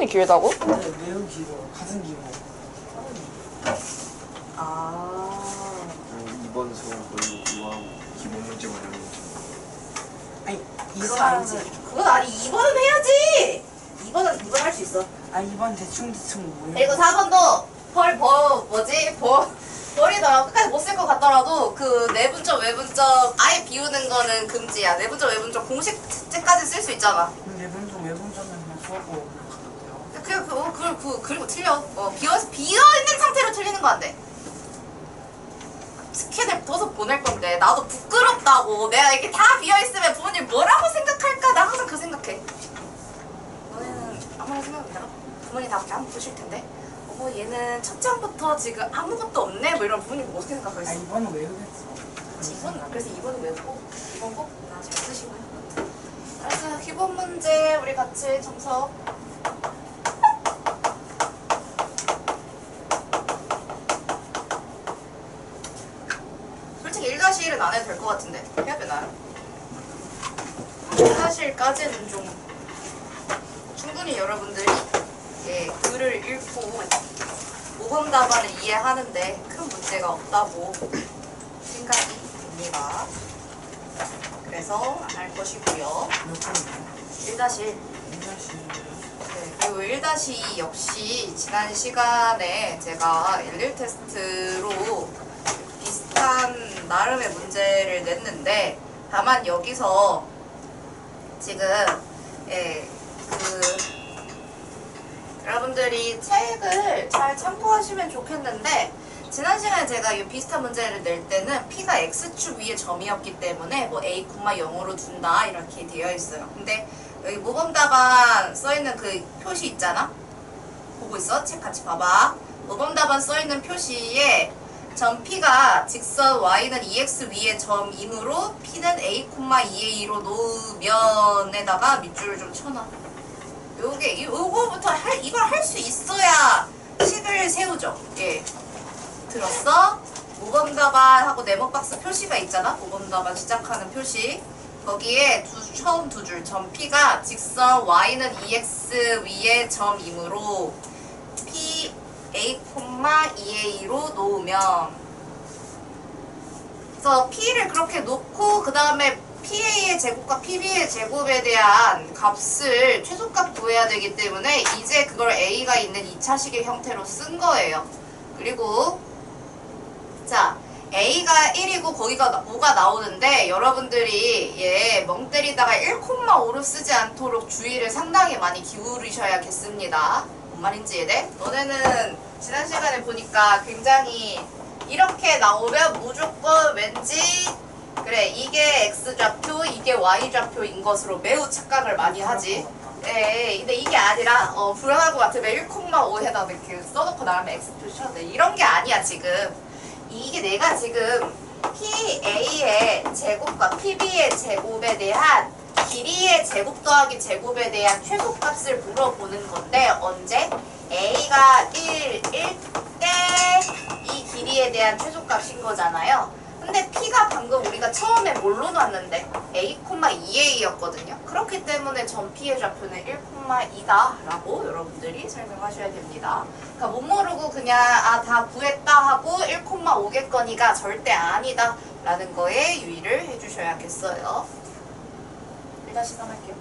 수분이 길다고? 네, 매우 길어. 가슴 길어. 아. 이번 수업 거의 이거하고 기본 문제 관련 아니, 그건 이건 아니지. 아니지. 그건 아니. 2번은 해야지. 2번 할 수 있어. 아, 이번 대충 뭐야? 그리고 4번도 버리더라. 끝까지 못 쓸 것 같더라도 그 내분점 외분점 아예 비우는 거는 금지야. 내분점 외분점 공식제까지 쓸 수 있잖아. 외분점은 그냥 수업고 가는데요. 그리고 틀려. 비어있는 상태로 틀리는 거 안 돼. 스캔을 붙어서 보낼 건데 나도 부끄럽다고. 내가 이게 다 비어있으면 부모님 뭐라고 생각할까? 나 항상 그 생각해. 너네는 아무런 생각 없나? 부모님 다 그렇게 안 보실 텐데. 어머 얘는 첫 장부터 지금 아무것도 없네? 뭐 이런 부모님 어떻게 생각하겠어? 아, 이번은 외우겠어. 그래서 2번은 외우고 2번 꼭 잘 쓰시고요. 알았어요. 기본 문제 우리 같이 정석. 솔직히 1-1은 안 해도 될 것 같은데 해야 되나요? 1-1까지는 좀 충분히 여러분들이 글을 읽고 모범 답안을 이해하는데 큰 문제가 없다고 생각이 듭니다. 그래서 안 할 것이고요. 몇 번이요? 1-1. 1-1. 네, 그리고 1-2 역시 지난 시간에 제가 일일 테스트로 비슷한 나름의 문제를 냈는데 다만 여기서 지금 여러분들이 책을 잘 참고하시면 좋겠는데 지난 시간에 제가 이 비슷한 문제를 낼 때는 P가 X축 위에 점이었기 때문에 뭐 A, 0으로 둔다 이렇게 되어 있어요. 근데 여기 모범답안 써있는 그 표시 있잖아? 보고 있어? 책 같이 봐봐. 모범답안 써있는 표시에 점 P가 직선 Y는 EX 위에 점이므로 P는 A, 2A로 놓으면에다가 밑줄을 좀 쳐놔. 요거부터 이걸 할 수 있어야 식을 세우죠. 예. 들었어? 모범답안하고 네모박스 표시가 있잖아? 모범답안 시작하는 표시. 거기에 처음 두 줄. 점 P가 직선 Y는 EX 위에 점이므로 P, A, 2A로 놓으면 그래서 P를 그렇게 놓고 그 다음에 PA의 제곱과 PB의 제곱에 대한 값을 최소값 구해야 되기 때문에 이제 그걸 A가 있는 2차식의 형태로 쓴 거예요. 그리고 자 A가 1이고 거기가 5가 나오는데 여러분들이 멍 때리다가 1,5로 쓰지 않도록 주의를 상당히 많이 기울이셔야겠습니다. 뭔 말인지 이해돼? 너네는 지난 시간에 보니까 굉장히 이렇게 나오면 무조건 왠지 그래 이게 X좌표 이게 Y좌표인 것으로 매우 착각을 많이 하지. 예, 근데 이게 아니라 불안할 것 같으면 1,5에다 이렇게 써놓고 나가면 X표 쳐도 돼. 이런 게 아니야 지금. 이게 내가 지금 PA의 제곱과 PB의 제곱에 대한 길이의 제곱 더하기 제곱에 대한 최소값을 물어보는 건데 언제? A가 1일 때 이 길이에 대한 최소값인 거잖아요. 근데 P가 방금 우리가 처음에 뭘로 놨는데 A, 2A였거든요. 그렇기 때문에 점 P의 좌표는 1,2다 라고 여러분들이 설명하셔야 됩니다. 그러니까 못 모르고 그냥 다 구했다 하고 1,5겠거니가 절대 아니다 라는 거에 유의를 해주셔야겠어요. 1-3 할게요.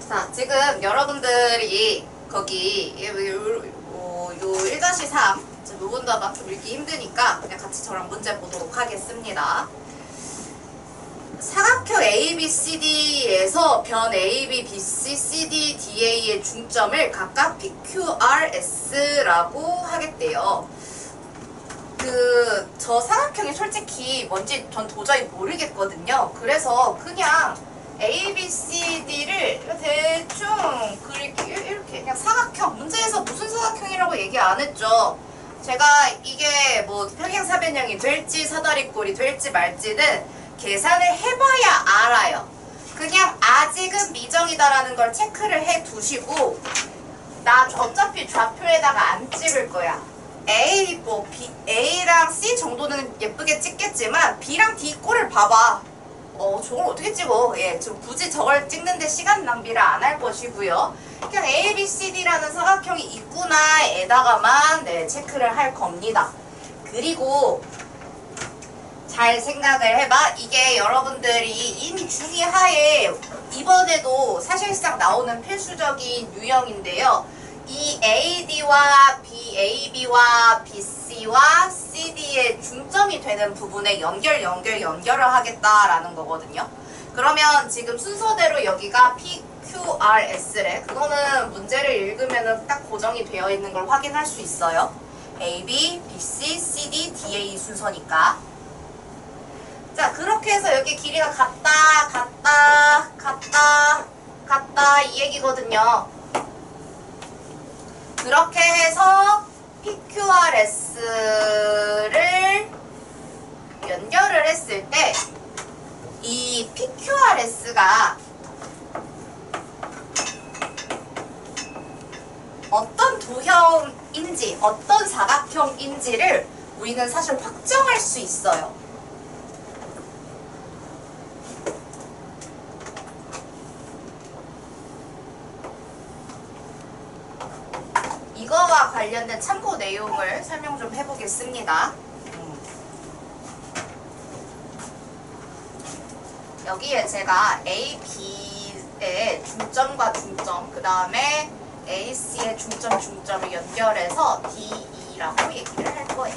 자, 지금 여러분들이 거기 요 1-3 모범답안 좀 읽기 힘드니까 그냥 같이 저랑 문제 보도록 하겠습니다. 사각형 ABCD에서 변 AB, BC, CD, DA의 중점을 각각 PQRS라고 하겠대요. 저 사각형이 솔직히 뭔지 전 도저히 모르겠거든요. 그래서 그냥 A, B, C, D를 대충 그릴게요. 이렇게 그냥 사각형. 문제에서 무슨 사각형이라고 얘기 안 했죠. 제가 이게 뭐 평행사변형이 될지 사다리꼴이 될지 말지는 계산을 해봐야 알아요. 그냥 아직은 미정이다라는 걸 체크를 해 두시고 나 어차피 좌표에다가 안 찍을 거야. A C 정도는 예쁘게 찍겠지만 B랑 D 꼴을 봐봐. 저걸 어떻게 찍어? 예, 좀 굳이 저걸 찍는데 시간 낭비를 안 할 것이고요. 그냥 A, B, C, D라는 사각형이 있구나에다가만 네, 체크를 할 겁니다. 그리고 잘 생각을 해봐. 이게 여러분들이 이미 중의하에 이번에도 사실상 나오는 필수적인 유형인데요. 이 AD와 BAB와 BC와 CD의 중점이 되는 부분에 연결을 하겠다라는 거거든요. 그러면 지금 순서대로 여기가 PQRS래. 그거는 문제를 읽으면 딱 고정이 되어 있는 걸 확인할 수 있어요. AB, BC, CD, DA 순서니까. 자, 그렇게 해서 여기 길이가 같다 이 얘기거든요. 그렇게 해서 PQRS를 연결을 했을 때 이 PQRS가 어떤 도형인지 어떤 사각형인지를 우리는 사실 확정할 수 있어요. 이거와 관련된 참고 내용을 설명 좀 해보겠습니다. 여기에 제가 A, B의 중점과 중점, 그 다음에 A, C의 중점을 연결해서 D, E라고 얘기를 할 거예요.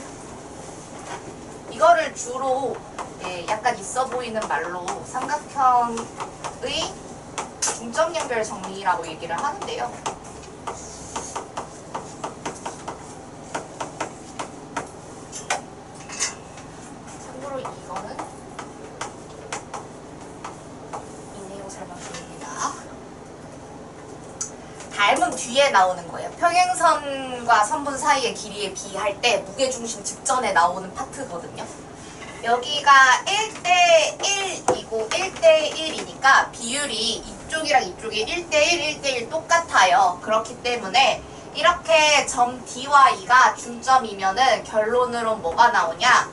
이거를 주로 약간 있어 보이는 말로 삼각형의 중점 연결 정리라고 얘기를 하는데요. 참고로 이거는 닮은 뒤에 나오는 거예요. 평행선과 선분 사이의 길이에 비할 때 무게중심 직전에 나오는 파트거든요. 여기가 1대1이고 1대1이니까 비율이 이쪽이랑 이쪽이 1대1, 1대1 똑같아요. 그렇기 때문에 이렇게 점 D와 E가 중점이면은 결론으로 뭐가 나오냐?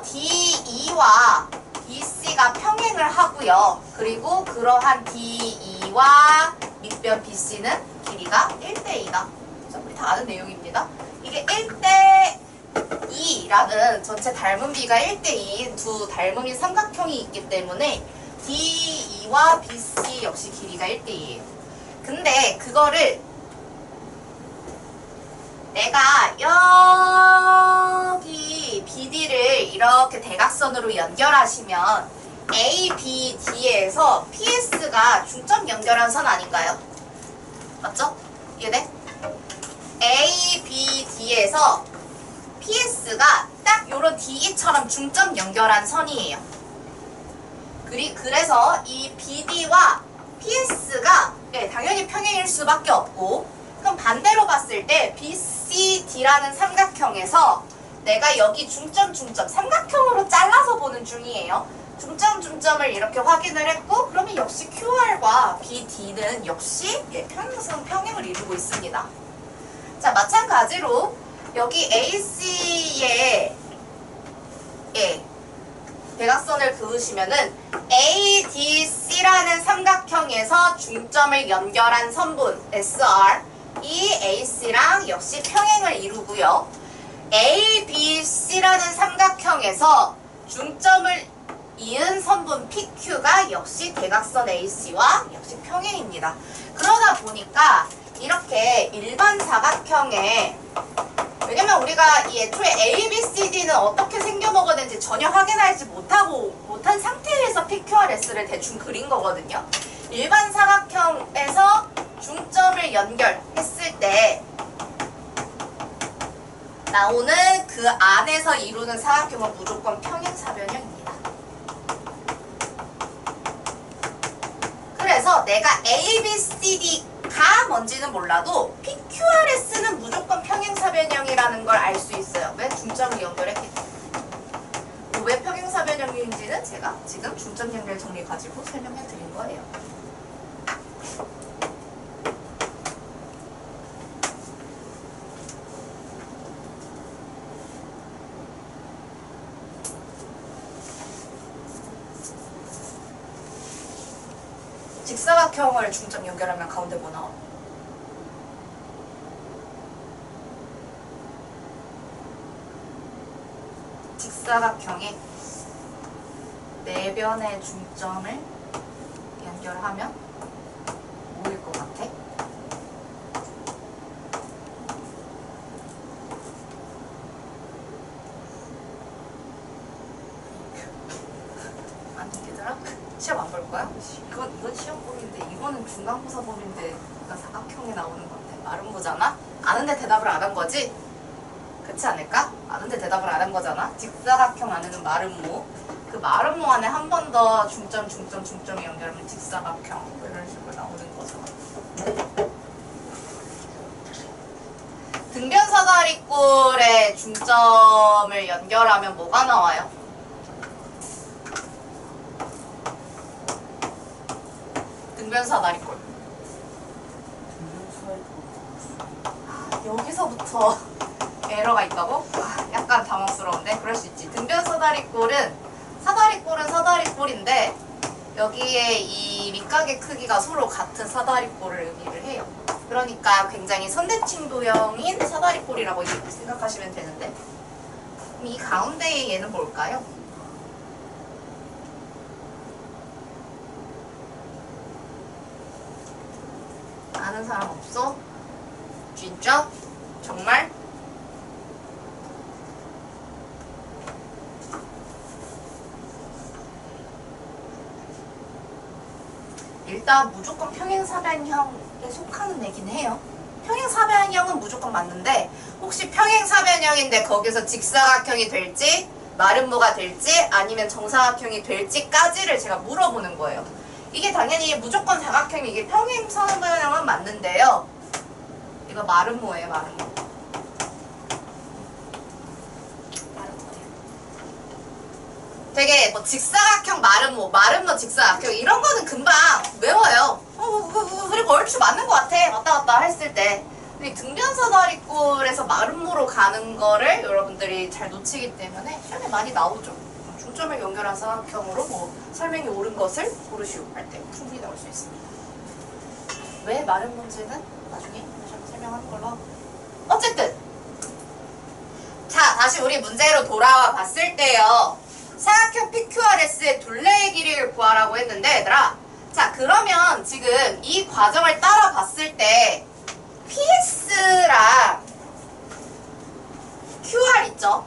DE와 BC가 평행을 하고요. 그리고 그러한 DE와 밑변 BC는 길이가 1대2다. 우리 다 아는 내용입니다. 이게 1대2라는 전체 닮음비가 1대2인 두 닮음인 삼각형이 있기 때문에 DE와 BC 역시 길이가 1대2예요. 근데 그거를 내가 여기 BD를 이렇게 대각선으로 연결하시면 A, B, D에서 PS가 중점 연결한 선 아닌가요? 맞죠? 이해돼? A, B, D에서 PS가 딱 요런 DE처럼 중점 연결한 선이에요. 그래서 이 BD와 PS가 당연히 평행일 수밖에 없고, 그럼 반대로 봤을 때 BCD라는 삼각형에서 내가 여기 중점 삼각형으로 잘라서 보는 중이에요. 중점을 이렇게 확인을 했고, 그러면 역시 QR과 BD는 역시 평행선 평행을 이루고 있습니다. 자, 마찬가지로 여기 AC에 대각선을 그으시면은 ADC라는 삼각형에서 중점을 연결한 선분 SR, 이 AC랑 역시 평행을 이루고요. ABC라는 삼각형에서 중점을 이은 선분 PQ가 역시 대각선 AC와 역시 평행입니다. 그러다 보니까 이렇게 일반 사각형에, 왜냐면 우리가 이 애초에 ABCD는 어떻게 생겨먹었는지 전혀 확인하지 못한 상태에서 PQRS를 대충 그린 거거든요. 일반 사각형에서 중점을 연결했을 때 나오는 그 안에서 이루는 사각형은 무조건 평행사변형입니다. 그래서 내가 ABCD가 뭔지는 몰라도 PQRS는 무조건 평행사변형이라는 걸 알 수 있어요. 왜? 중점을 연결했기 때문에. 왜 평행사변형인지는 제가 지금 중점 연결 정리 가지고 설명해 드린 거예요. 직사각형을 중점 연결하면 가운데 뭐 나와? 직사각형의 내변의 중점을 연결하면 뭐일 것 같아? 아니 얘들아 시험 안 볼 거야? 이건 시험범인데 이거는 중간고사범인데 그러니까 사각형이 나오는 건데 마름모잖아? 아는데 대답을 안 한 거지? 그렇지 않을까? 아는데 대답을 안 한 거잖아? 직사각형 안에는 마름모 그 마름모 안에 한 번 더 중점이 연결하면 직사각형 이런 식으로 나오는 거잖아. 등변사다리꼴의 중점을 연결하면 뭐가 나와요? 등변사다리꼴. 여기서부터 에러가 있다고? 약간 당황스러운데 그럴 수 있지. 등변사다리꼴은 사다리꼴인데 여기에 이 밑각의 크기가 서로 같은 사다리꼴을 의미를 해요. 그러니까 굉장히 선대칭도형인 사다리꼴이라고 생각하시면 되는데 그럼 이 가운데의 얘는 뭘까요? 아는 사람 없어? 진짜? 정말? 일단 무조건 평행사변형에 속하는 애긴 해요. 평행사변형은 무조건 맞는데 혹시 평행사변형인데 거기서 직사각형이 될지 마름모가 될지 아니면 정사각형이 될지까지를 제가 물어보는 거예요. 이게 당연히 무조건 사각형이 이게 평행사변형은 맞는데요. 이거 마름모예요, 마름모. 되게 뭐 직사각형 마름모 직사각형 이런 거는 금방 외워요. 그리고 얼추 맞는 것 같아. 왔다 갔다 했을 때. 근데 등변사다리꼴에서 마름모로 가는 거를 여러분들이 잘 놓치기 때문에 시험에 많이 나오죠. 중점을 연결한 사각형으로 뭐 설명이 옳은 것을 고르시오 할 때 충분히 나올 수 있습니다. 왜 마름모인지는 나중에 설명하는 걸로 하고. 어쨌든 자 다시 우리 문제로 돌아와 봤을 때요. 사각형 PQRS의 둘레의 길이를 구하라고 했는데 얘들아 자 그러면 지금 이 과정을 따라 봤을 때 PS랑 QR 있죠?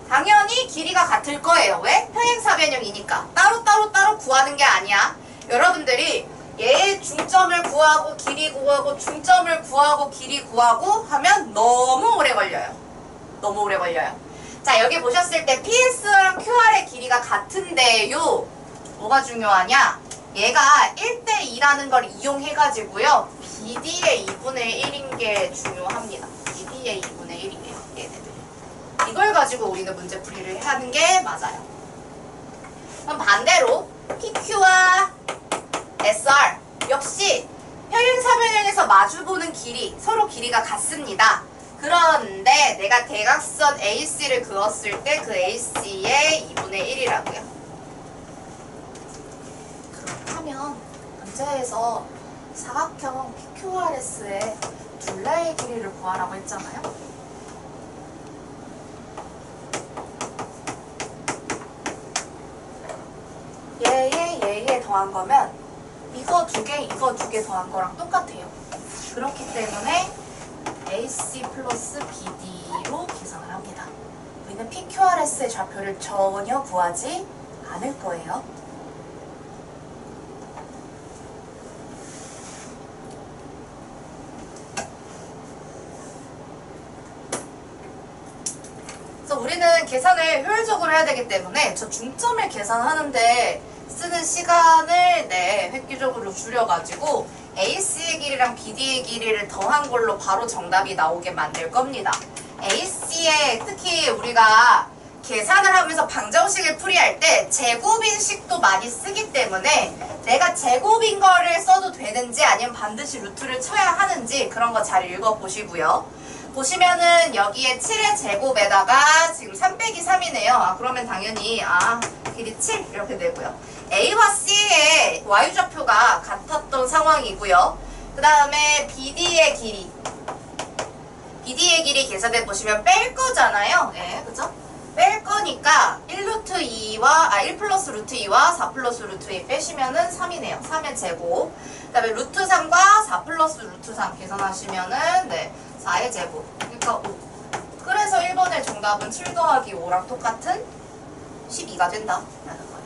당연히 길이가 같을 거예요. 왜? 평행사변형이니까 따로 구하는 게 아니야. 여러분들이 얘의 중점을 구하고 길이 구하고 중점을 구하고 길이 구하고 하면 너무 오래 걸려요. 너무 오래 걸려요. 자 여기 보셨을 때 PS랑 QR의 길이가 같은데요. 뭐가 중요하냐? 얘가 1대2라는 걸 이용해가지고요. BD의 2분의 1인 게 중요합니다. BD의 2분의 1이에요. 얘네들. 이걸 가지고 우리는 문제풀이를 하는 게 맞아요. 그럼 반대로 PQ와 SR 역시 평행사변형에서 마주보는 길이 서로 길이가 같습니다. 그런데 내가 대각선 AC를 그었을 때 그 AC의 2분의 1이라고요. 그렇다면 문제에서 사각형 PQRS의 둘레의 길이를 구하라고 했잖아요. 얘에 더한 거면 이거 두 개 더한 거랑 똑같아요. 그렇기 때문에 AC 플러스 BD로 계산을 합니다. 우리는 PQRS의 좌표를 전혀 구하지 않을 거예요. 그래서 우리는 계산을 효율적으로 해야 되기 때문에 저 중점을 계산하는데 쓰는 시간을 획기적으로 줄여가지고 AC의 길이랑 BD의 길이를 더한 걸로 바로 정답이 나오게 만들 겁니다. AC에 특히 우리가 계산을 하면서 방정식을 풀이할 때 제곱인식도 많이 쓰기 때문에 내가 제곱인 거를 써도 되는지 아니면 반드시 루트를 쳐야 하는지 그런 거 잘 읽어보시고요. 보시면은 여기에 7의 제곱에다가 지금 3 빼기 3이네요. 아, 그러면 당연히 길이 7 이렇게 되고요. A와 C의 y좌표가 같았던 상황이고요. 그 다음에 BD의 길이 계산해 보시면 뺄 거잖아요. 예, 그죠? 뺄 거니까 1 플러스 루트 2와 4 플러스 루트 2 빼시면은 3이네요. 3의 제곱. 그 다음에 루트 3과 4 플러스 루트 3 계산하시면은 4의 제곱. 그러니까 5. 그래서 1번의 정답은 7 더하기 5랑 똑같은 12가 된다. 라는 거예요.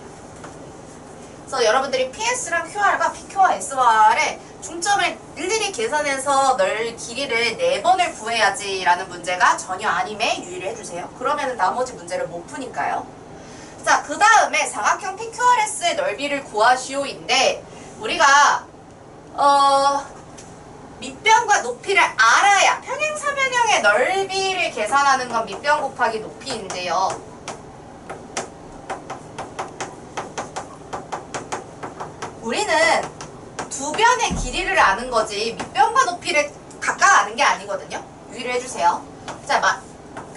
그래서 여러분들이 PS랑 QR과 PQ와 SR의 중점을 일일이 계산해서 길이를 4번을 구해야지 라는 문제가 전혀 아님에 유의를 해주세요. 그러면 나머지 문제를 못 푸니까요. 자, 그 다음에 사각형 PQRS의 넓이를 구하시오인데 우리가 밑변과 높이를 알아야 평행사변형의 넓이를 계산하는 건 밑변 곱하기 높이인데요. 우리는 두 변의 길이를 아는 거지 밑변과 높이를 각각 아는 게 아니거든요. 유의를 해주세요. 자,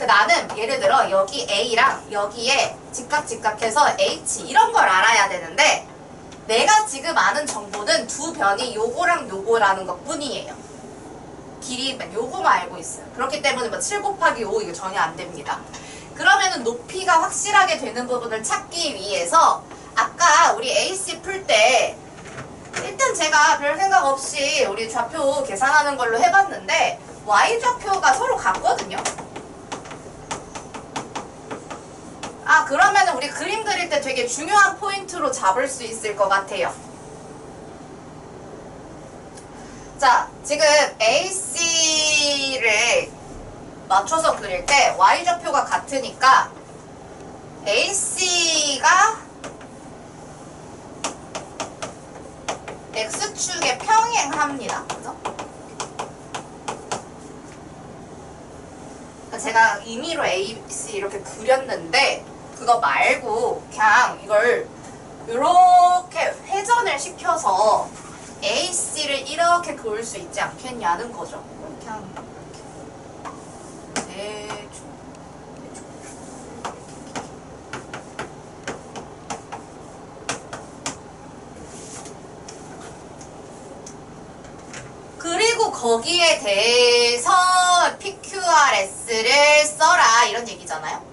나는 예를 들어 여기 A랑 여기에 직각해서 H 이런 걸 알아야 되는데 내가 지금 아는 정보는 두 변이 요거랑 요거라는 것 뿐이에요. 길이만 요거만 알고 있어요. 그렇기 때문에 7 곱하기 5 이거 전혀 안 됩니다. 그러면은 높이가 확실하게 되는 부분을 찾기 위해서 아까 우리 AC 풀 때 일단 제가 별 생각 없이 우리 좌표 계산하는 걸로 해봤는데 Y좌표가 서로 같거든요. 그러면 우리 그림 그릴 때 되게 중요한 포인트로 잡을 수 있을 것 같아요. 자, 지금 AC를 맞춰서 그릴 때 Y좌표가 같으니까 AC가 X축에 평행합니다. 그죠? 제가 임의로 AC 이렇게 그렸는데 그거 말고 그냥 이걸 이렇게 회전을 시켜서 AC를 이렇게 그을 수 있지 않겠냐는 거죠. 그냥 대충. 그리고 거기에 대해서 PQRS를 써라 이런 얘기잖아요.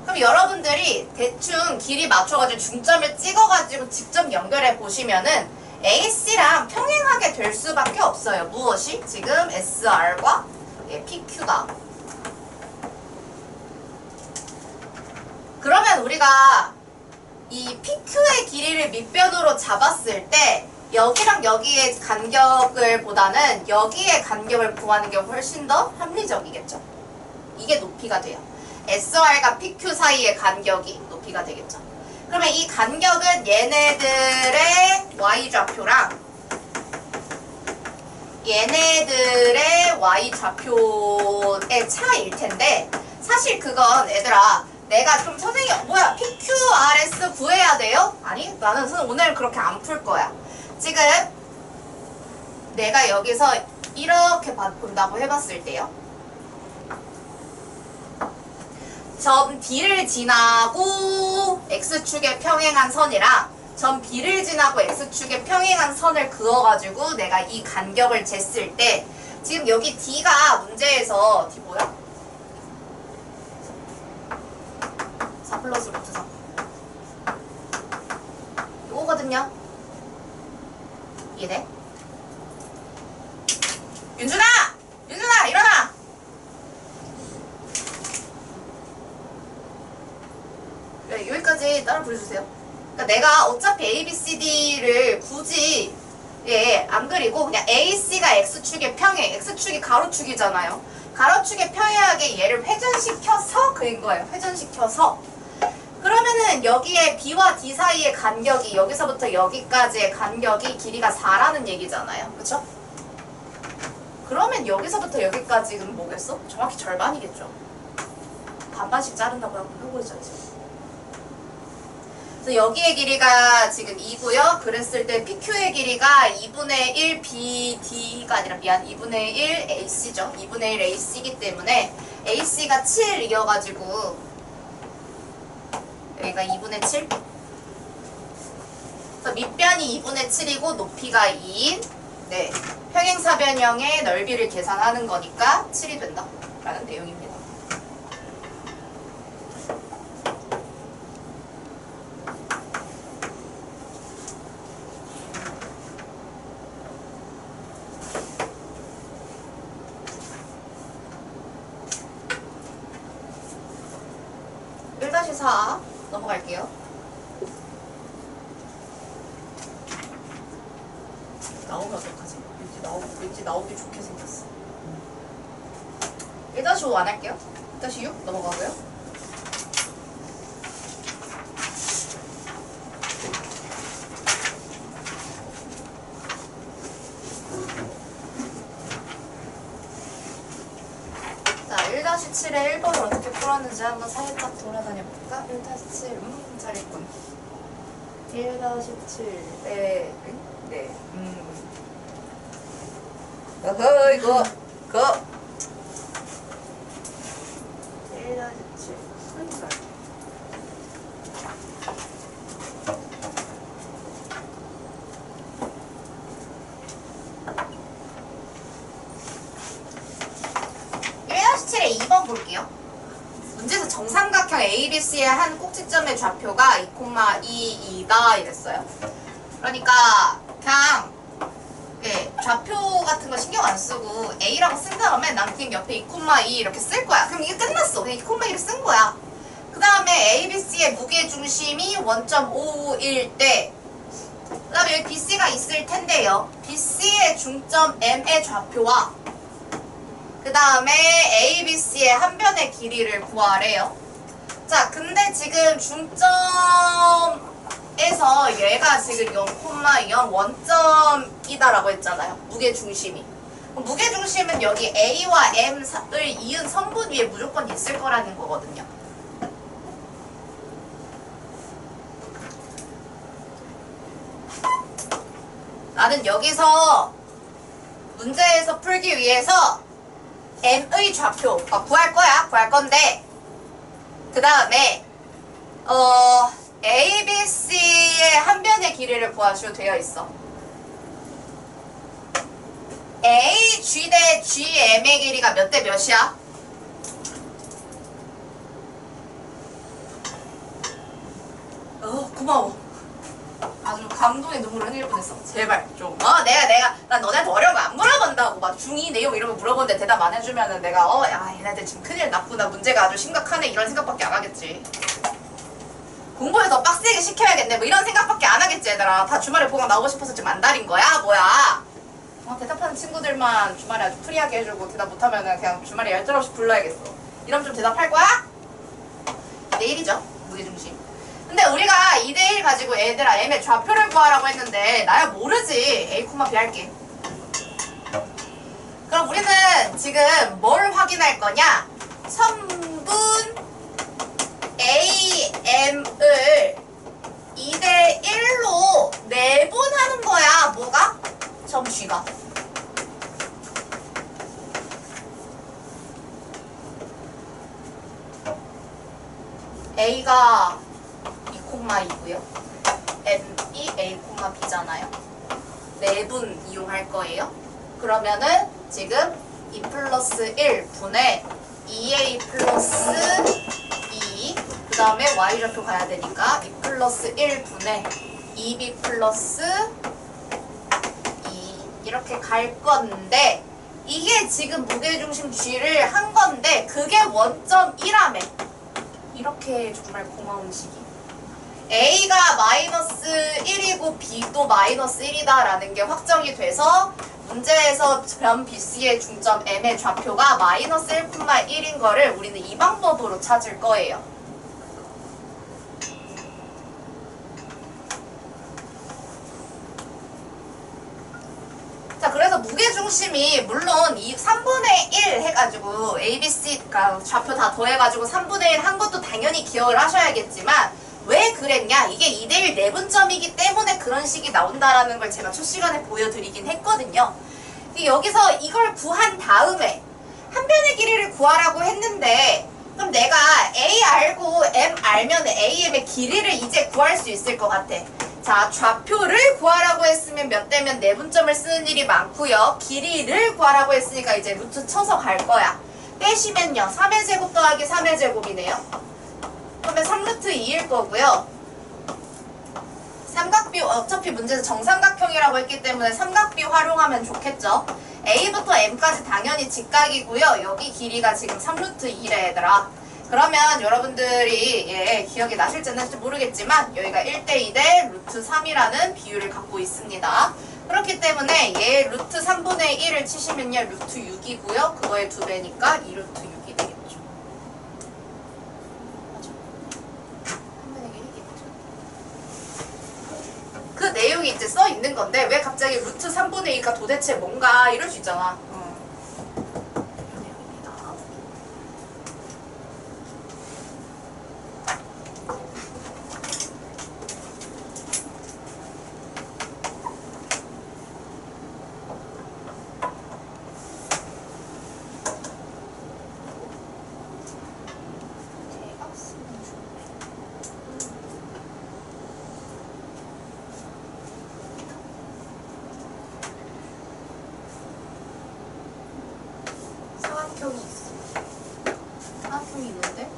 그럼 여러분들이 대충 길이 맞춰가지고 중점을 찍어가지고 직접 연결해 보시면은 AC랑 평행하게 될 수밖에 없어요. 무엇이? 지금 SR과 PQ가. 그러면 우리가 이 PQ의 길이를 밑변으로 잡았을 때 여기랑 여기의 간격을 보다는 여기의 간격을 구하는 게 훨씬 더 합리적이겠죠. 이게 높이가 돼요. SR과 PQ 사이의 간격이 높이가 되겠죠. 그러면 이 간격은 얘네들의 Y좌표랑 얘네들의 Y좌표의 차이일 텐데 사실 그건 얘들아 내가 좀 선생님 뭐야 PQRS 구해야 돼요? 아니 나는 오늘 그렇게 안 풀 거야. 지금 내가 여기서 이렇게 본다고 해봤을 때요. 점 D를 지나고 X축에 평행한 선이랑 점 B를 지나고 X축에 평행한 선을 그어가지고 내가 이 간격을 쟀을 때 지금 여기 D가 문제에서 D 뭐야? 4 플러스 루트 3 이거거든요. 이해돼? 윤준아! 윤준아 일어나! 네, 여기까지 따라 부르주세요. 그러니까 내가 어차피 A, B, C, D를 굳이 안 그리고 그냥 AC가 X축의 평행, X축이 가로축이잖아요. 가로축의 평행하게 얘를 회전시켜서 그린 거예요. 회전시켜서. 그러면은 여기에 B와 D 사이의 간격이 여기서부터 여기까지의 간격이 길이가 4라는 얘기잖아요. 그쵸? 그러면 여기서부터 여기까지는 뭐겠어? 정확히 절반이겠죠. 반반씩 자른다고 하고 해보이죠. 그래서 여기의 길이가 지금 2고요. 그랬을 때 PQ의 길이가 2분의 1 BD가 아니라 미안 2분의 1 AC죠. 2분의 1 AC이기 때문에 AC가 7이어가지고 여기가 2분의 7. 그래서 밑변이 2분의 7이고 높이가 2인 네, 평행사변형의 넓이를 계산하는 거니까 7이 된다 라는 내용입니다. (1-4) 넘어갈게요. 나오면 어떡하지? 왠지 나오기 좋게 생겼어. 1-5 안 할게요. 1-6 넘어가고요. 자, 1-7의 1번을 어떻게 풀었는지 한번 살짝 돌아다녀 볼까? 1-7, 잘했군. 1-7의 네, 어허, 이거 1-7, 그러니까. (1-7의 2번) 볼게요. 문제에서 정삼각형 ABC의 한 꼭지점의 좌표가 2,2다 이랬어요. 그러니까 그냥 네, 좌표 같은 거 신경 안 쓰고 A라고 쓴 다음에 난 그냥 옆에 2,2 이렇게 쓸 거야. 그럼 이게 끝났어. 그냥 2,2를 쓴 거야. 그 다음에 ABC의 무게중심이 1.5일 때, 그 다음에 여기 BC가 있을 텐데요. BC의 중점 M의 좌표와 그 다음에 ABC의 한 변의 길이를 구하래요. 자, 근데 지금 중점에서 얘가 지금 0,0 원점이다라고 했잖아요. 무게중심이. 무게중심은 여기 A와 M을 이은 성분 위에 무조건 있을 거라는 거거든요. 나는 여기서 문제에서 풀기 위해서 M의 좌표가 구할 거야. 구할 건데 그 다음에 ABC의 한 변의 길이를 구하시오 되어 있어. AG 대 GM의 길이가 몇 대 몇이야? 고마워. 아주 감동의 눈물을 흘릴 뻔했어. 제발 좀. 난 너네한테 어려운 거 안 물어본다고. 막 중2 내용 이런 거 물어보는데 대답 안 해주면은 내가 야 얘네들 지금 큰일 났구나. 문제가 아주 심각하네. 이런 생각밖에 안 하겠지. 공부를 더 빡세게 시켜야겠네. 뭐 이런 생각밖에 안 하겠지 얘들아. 다 주말에 보강 나오고 싶어서 지금 안달인 거야? 뭐야? 대답하는 친구들만 주말에 아주 프리하게 해주고 대답 못하면은 그냥 주말에 열정없이 불러야겠어. 이러면 좀 대답할 거야? 2대1이죠. 무게중심. 근데 우리가 2대1 가지고 얘들아 M의 좌표를 구하라고 했는데 나야 모르지. A, B 할게. 그럼 우리는 지금 뭘 확인할 거냐? 성분 AM을 2대1로 내분하는 거야. 뭐가? 점 G가. A가 2,2고요. M이 A, B잖아요. 내분 이용할 거예요. 그러면은 지금 2 플러스 1 분의 2A 플러스 2, 그 다음에 Y좌표 가야 되니까 2 플러스 1 분의 2B 플러스 2 이렇게 갈 건데 이게 지금 무게중심 G를 한 건데 그게 원점 1라며. 이렇게 정말 고마운 시기. A가 마이너스 1이고 B도 마이너스 1이다 라는 게 확정이 돼서 문제에서 변 BC의 중점 M의 좌표가 마이너스 1,1인 거를 우리는 이 방법으로 찾을 거예요. 자, 그래서 무게중심이 물론 이 3분의 1 해가지고 ABC가 좌표 다 더해가지고 3분의 1 한 것도 당연히 기억을 하셔야겠지만 왜 그랬냐? 이게 2대1 내분점이기 때문에 그런 식이 나온다라는 걸 제가 첫 시간에 보여드리긴 했거든요. 근데 여기서 이걸 구한 다음에 한 변의 길이를 구하라고 했는데 그럼 내가 A 알고 M 알면 AM의 길이를 이제 구할 수 있을 것 같아. 자, 좌표를 구하라고 했으면 몇 대면 내분점을 쓰는 일이 많고요. 길이를 구하라고 했으니까 이제 루트 쳐서 갈 거야. 빼시면요. 3의 제곱 더하기 3의 제곱이네요. 그러면 3루트 2일 거고요. 삼각비 어차피 문제에서 정삼각형이라고 했기 때문에 삼각비 활용하면 좋겠죠. A부터 M까지 당연히 직각이고요. 여기 길이가 지금 3루트 2래 얘들아. 그러면 여러분들이 기억이 나실지는 할지 모르겠지만 여기가 1대 2대 루트 3이라는 비율을 갖고 있습니다. 그렇기 때문에 얘 루트 3분의 1을 치시면요. 루트 6이고요. 그거의 2배니까 2루트 6이 되겠죠. 맞아. 3분의 1이겠죠. 그 내용이 이제 써 있는 건데 왜 갑자기 루트 3분의 2가 도대체 뭔가 이럴 수 있잖아. 사각형이 있어. 사각형이 있는데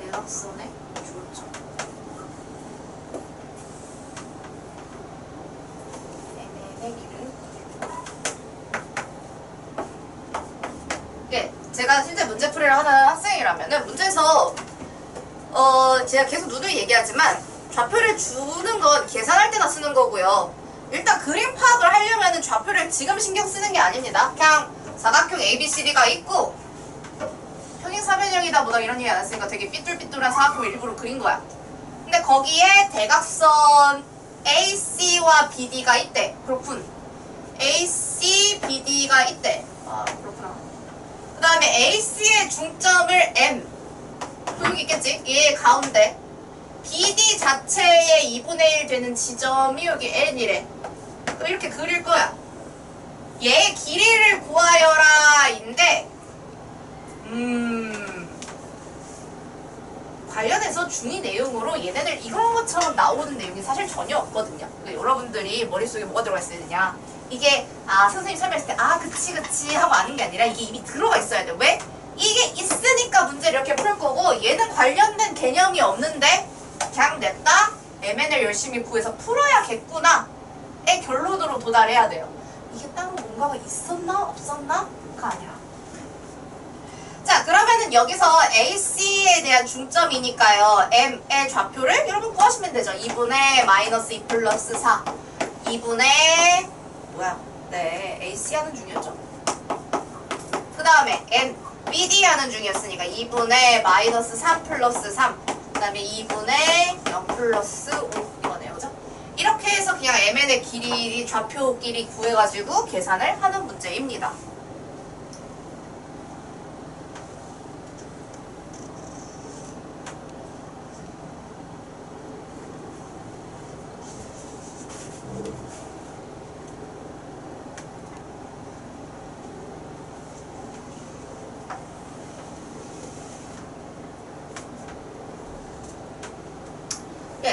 대각선의 중점. MM의 길을. 예, 제가 실제 문제풀이를 하는 학생이라면은 문제에서 제가 계속 누누이 얘기하지만 좌표를 주는 건 계산할 때나 쓰는 거고요. 일단 그림 파악을 하려면은 좌표를 지금 신경 쓰는 게 아닙니다. 그냥 사각형 ABCD가 있고 평행사변형이다 뭐다 이런 얘기 안 했으니까 되게 삐뚤삐뚤한 사각형을 일부러 그린 거야. 근데 거기에 대각선 AC와 BD가 있대. 그렇군. AC, BD가 있대. 아 그렇구나. 그 다음에 AC의 중점을 M 여기 있겠지? 얘 가운데 BD 자체의 2분의 1 되는 지점이 여기 N이래. 이렇게 그릴 거야. 얘의 길이를 구하여라 인데 관련해서 중2 내용으로 얘네들 이런 것처럼 나오는 내용이 사실 전혀 없거든요. 그러니까 여러분들이 머릿속에 뭐가 들어가 있어야 되냐, 이게 선생님 설명했을 때 그치 하고 아는 게 아니라 이게 이미 들어가 있어야 돼. 왜? 이게 있으니까 문제를 이렇게 풀 거고 얘는 관련된 개념이 없는데 그냥 냈다 MN을 열심히 구해서 풀어야겠구나 의 결론으로 도달해야 돼요. 이게 따로 뭔가가 있었나 없었나? 가 아니라. 자, 그러면은 여기서 AC에 대한 중점이니까요. M의 좌표를 여러분 구하시면 되죠. 2분의 마이너스 2 플러스 4. 2분의 네, AC 하는 중이었죠. 그 다음에 N, BD 하는 중이었으니까 2분의 마이너스 3 플러스 3. 그 다음에 2분의 0 플러스 5 이거네요. 그죠? 이렇게 해서 그냥 MN의 길이, 좌표 길이 구해가지고 계산을 하는 문제입니다.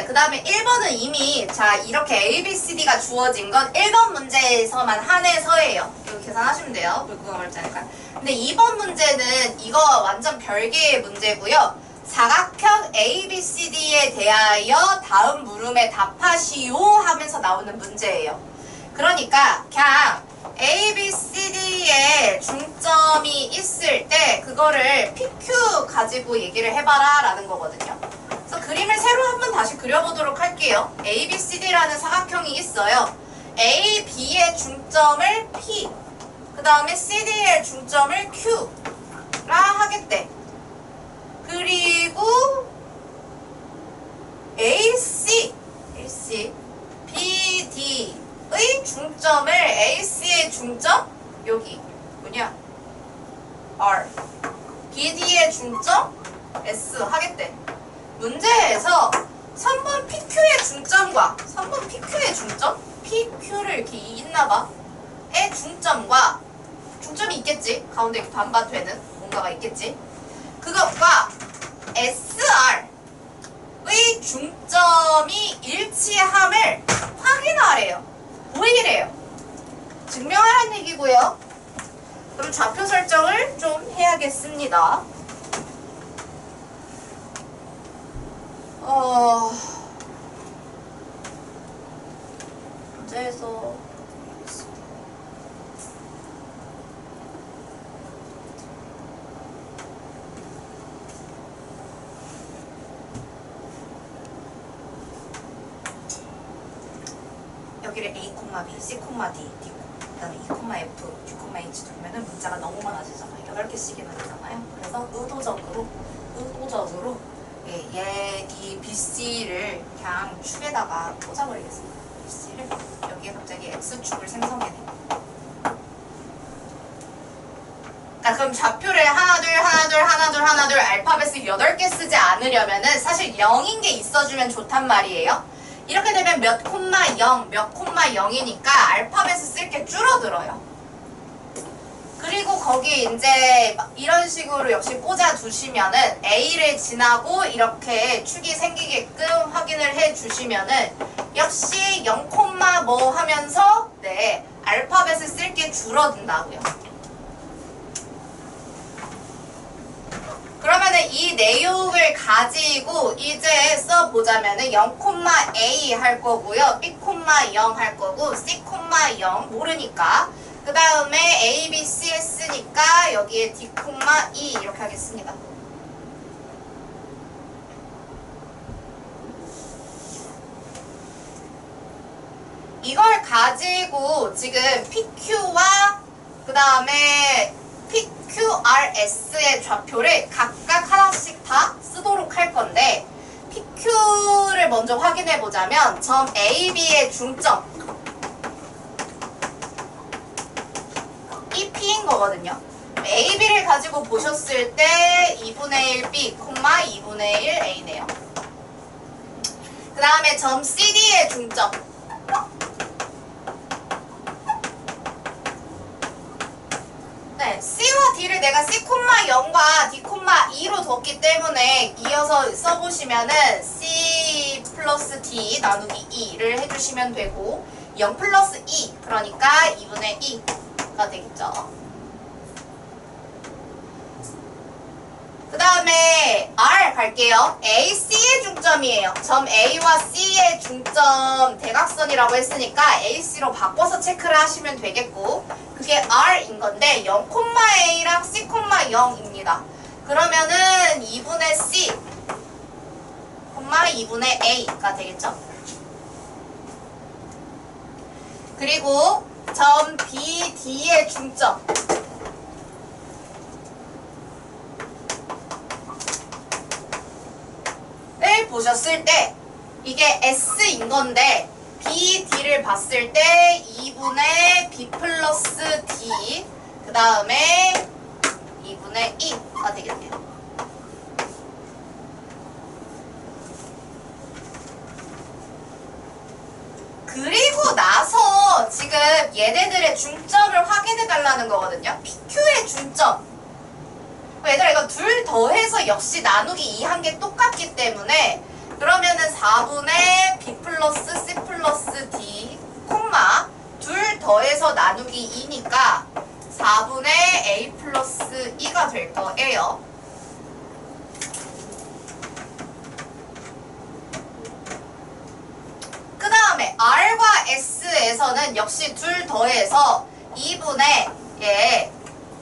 그 다음에 1번은 이미 이렇게 ABCD가 주어진 건 1번 문제에서만 한해서예요. 이거 계산하시면 돼요. 물구가 어렵지 않을까. 근데 2번 문제는 이거 완전 별개의 문제고요. 사각형 ABCD에 대하여 다음 물음에 답하시오 하면서 나오는 문제예요. 그러니까 그냥 ABCD에 중점이 있을 때 그거를 PQ 가지고 얘기를 해봐라 라는 거거든요. 그래서 그림을 새로 한번 다시 그려보도록 할게요. ABCD라는 사각형이 있어요. A, B의 중점을 P, 그 다음에 CD의 중점을 Q라 하겠대. 그리고 AC, BD의 중점을 AC의 중점 여기 뭐냐 R, BD의 중점 S 하겠대. 문제에서 3번 PQ의 중점과 3번 PQ의 중점? PQ를 이렇게 있나봐. 의 중점과 중점이 있겠지. 가운데 이렇게 반반 되는 뭔가가 있겠지. 그것과 SR의 중점이 일치함을 확인하래요. 보이래요. 증명하라는 얘기고요. 그럼 좌표 설정을 좀 해야겠습니다. 문제에서 여기를 A, B, C, D, D, 그다음에 E, F, U, H 두면은 문자가 너무 많아지잖아요. 8개씩이나 되잖아요. 그래서 의도적으로 이 BC를 그냥 축에다가 꽂아버리겠습니다. BC를 여기에 갑자기 X축을 생성해내. 그러니까 그럼 좌표를 하나 둘 알파벳을 8개 쓰지 않으려면은 사실 0인 게 있어주면 좋단 말이에요. 이렇게 되면 몇 콤마 0이니까 알파벳을 쓸 게 줄어들어요. 그리고 거기 이제 이런 식으로 역시 꽂아 두시면은 A를 지나고 이렇게 축이 생기게끔 확인을 해 주시면은 역시 0, 뭐 하면서 네, 알파벳을 쓸 게 줄어든다고요. 그러면은 이 내용을 가지고 이제 써보자면은 0,A 할 거고요. B, 0 할 거고 C, 0 모르니까 그 다음에 A, B, C 했으니까 여기에 D, E 이렇게 하겠습니다. 이걸 가지고 지금 PQ와 그 다음에 PQRS의 좌표를 각각 하나씩 다 쓰도록 할 건데 PQ를 먼저 확인해 보자면 점 AB의 중점 이 P인 거거든요. AB를 가지고 보셨을 때 2분의 1 B, 2분의 1 A네요. 그 다음에 점 CD의 중점 네, C와 D를 내가 C, 0과 D, 2로 뒀기 때문에 이어서 써보시면은 C 플러스 D 나누기 2를 해주시면 되고 0 플러스 2 그러니까 2분의 2가 되겠죠. 그 다음에 R 갈게요. A, C의 중점이에요. 점 A와 C의 중점 대각선이라고 했으니까 AC로 바꿔서 체크를 하시면 되겠고 그게 R인 건데 0,A랑 C, 0입니다. 그러면은 2분의 C, 2분의 A가 되겠죠. 그리고 점 B, D의 중점 을 보셨을 때 이게 S인 건데 B, D를 봤을 때 2분의 B 플러스 D 그 다음에 2분의 2가 되겠네요. 그리고 나서 지금 얘네들의 중점을 확인해 달라는 거거든요. PQ의 중점 얘들아 이거 둘 더해서 역시 나누기 2 한 게 똑같기 때문에 그러면은 4분의 B 플러스 C 플러스 D 콤마 둘 더해서 나누기 2니까 4분의 A 플러스 2가 될 거예요. 그 다음에 R과 S에서는 역시 둘 더해서 2분의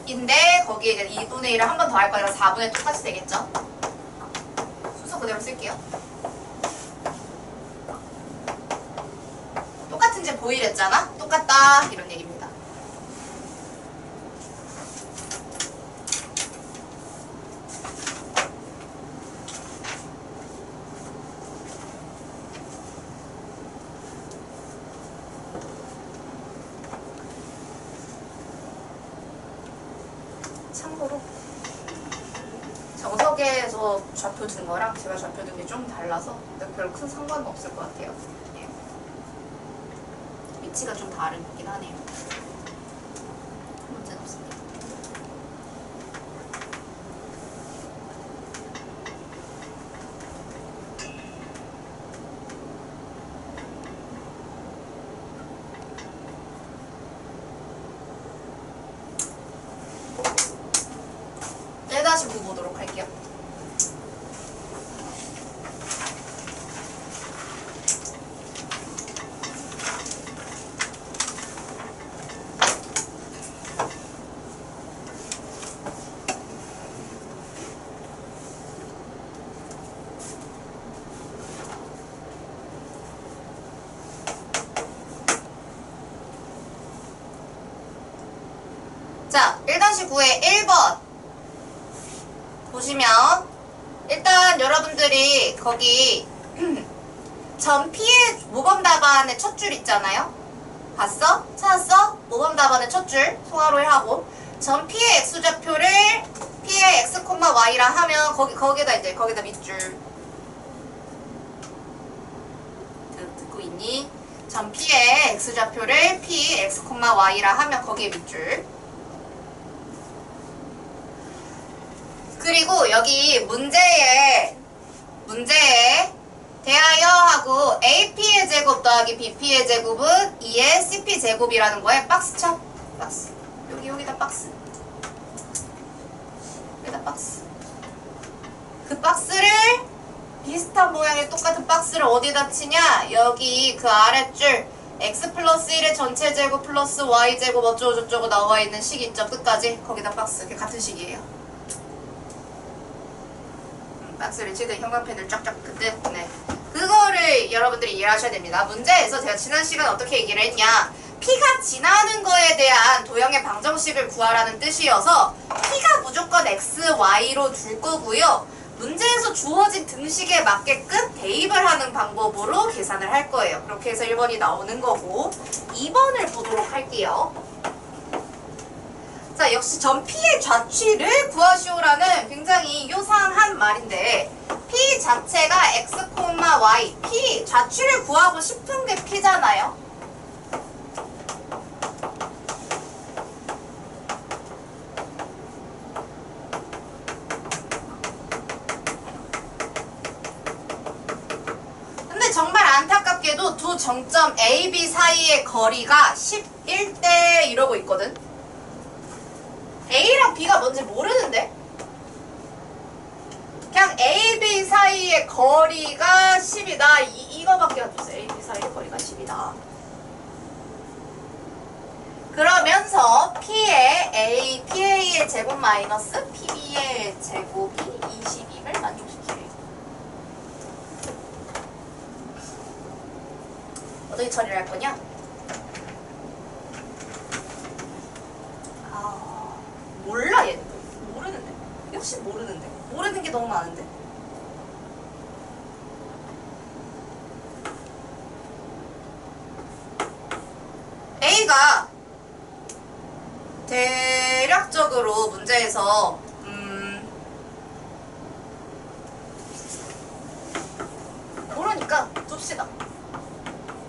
인데 거기에 이제 2분의 1을 한 번 더 할 거니까 4분의 똑같이 되겠죠? 순서 그대로 쓸게요. 똑같은지 보이랬잖아? 똑같다 이런 얘기입니다. 참고로 정석이 책에서 좌표 든 거랑 제가 좌표 든 게 좀 달라서 근데 별 큰 상관은 없을 것 같아요. 예. 위치가 좀 다르긴 하네요. 문제는 없습니다. 다시 9 보도록 할게요. 자, 1-9의 1번 보시면 일단 여러분들이 거기 점 P의 모범 답안의 첫 줄 있잖아요. 봤어? 찾았어? 모범 답안의 첫 줄 송화로 하고 점 P의 X좌표를 P의 X, Y라 하면 거기다 밑줄 듣고 있니? 점 P의 X좌표를 P, X, Y라 하면 거기에 밑줄. 그리고 여기 문제에 대하여 하고 AP의 제곱 더하기 BP의 제곱은 2의 CP 제곱이라는 거에 박스 쳐. 박스. 여기다 박스. 여기다 박스. 그 박스를 비슷한 모양의 똑같은 박스를 어디다 치냐? 여기 그 아랫줄 X 플러스 1의 전체 제곱 플러스 Y 제곱 어쩌고저쩌고 나와 있는 식 있죠? 끝까지. 거기다 박스. 그게 같은 식이에요. 박스를 치든 형광펜을 쫙쫙 그때 네. 그거를 여러분들이 이해하셔야 됩니다. 문제에서 제가 지난 시간에 어떻게 얘기를 했냐, P가 지나는 거에 대한 도형의 방정식을 구하라는 뜻이어서 P가 무조건 X, Y로 둘 거고요. 문제에서 주어진 등식에 맞게끔 대입을 하는 방법으로 계산을 할 거예요. 그렇게 해서 1번이 나오는 거고 2번을 보도록 할게요. 자, 역시 점 P의 좌취를 구하시오라는 굉장히 요상한 말인데 P 자체가 X, Y, P 좌취를 구하고 싶은 게 P잖아요. 근데 정말 안타깝게도 두 정점 A, B 사이의 거리가 11대 이러고 있거든. A랑 B가 뭔지 모르는데? 그냥 A, B 사이의 거리가 10이다. 이거밖에 안 줬어요. A, B 사이의 거리가 10이다. 그러면서 PA의 제곱 마이너스 PB의 제곱이 20임을 만족시켜요. 어떻게 처리를 할 거냐? 몰라 얘는. 모르는데. 역시 모르는데. 모르는 게 너무 많은데. A가 대략적으로 문제에서 모르니까 둡시다.